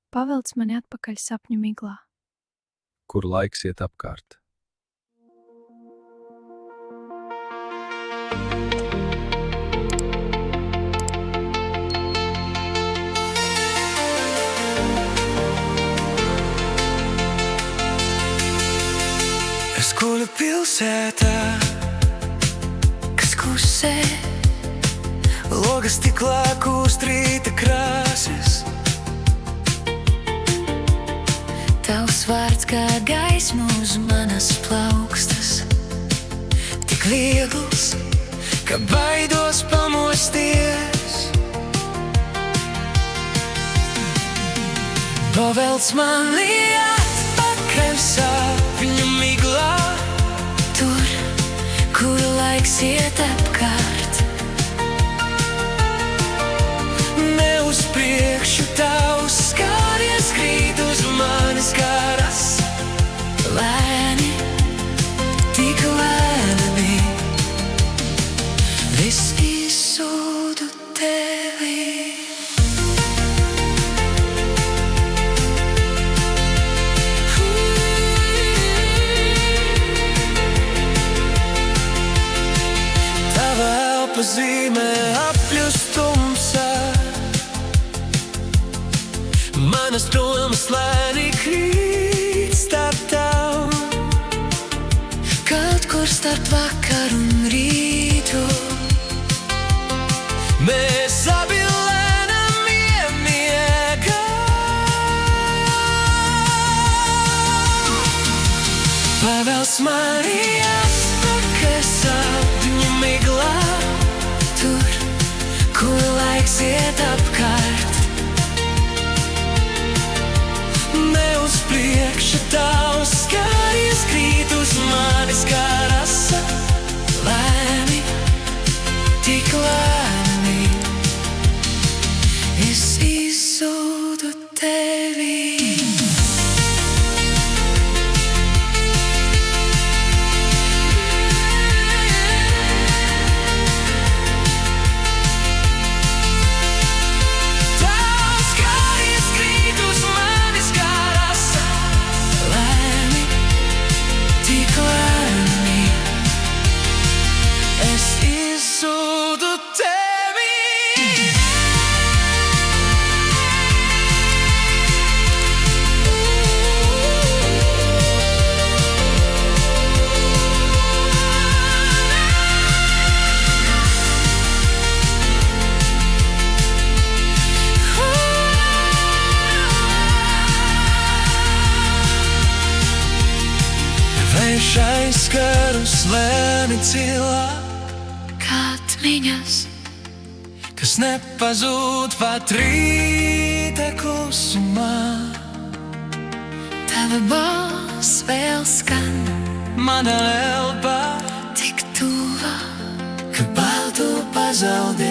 Pavelc mani atpakaļ sapņu miglā. Kur laiks iet apkārt. Es guļu pilsētā, kas klusē, logas stiklā kūst rīta krāsas. Tavs vārds kā gaisma uz manas plaukstas, tik viegls, ka baidos pamosties. Pavelc mani atpakaļ sapņu miglā, tur, kur laiks iet apkārt. Ne uz priekšu tavs skāries krīt uz manis kā rasa. Lēni, tik lēni, es izsūdu tevi. Tava elpa zīmē apļust tumsā, manas domas lēni krīt starp tavu. Kaut kur starp vakaru un rītu mēs abi lēnām iemiegam. Pavelc mani atpakaļ sapņu miglā, tur, kur laiks iet apkārt. Ne uz priekšu tavs skāries krīt uz manis kā rasa. Lēni, tik lēni, es izsūdu tevi. Tavs skāries krīt uz manis kā rasa. Lēni, tik lēni, es izsūdu tevi. Vējš aizskar uz lēni cilā, kā atmiņas, kas nepazūd pat rīta klusumā. Tava balss vēl skan, mana elpa tik tuva, ka baltu pazaudē.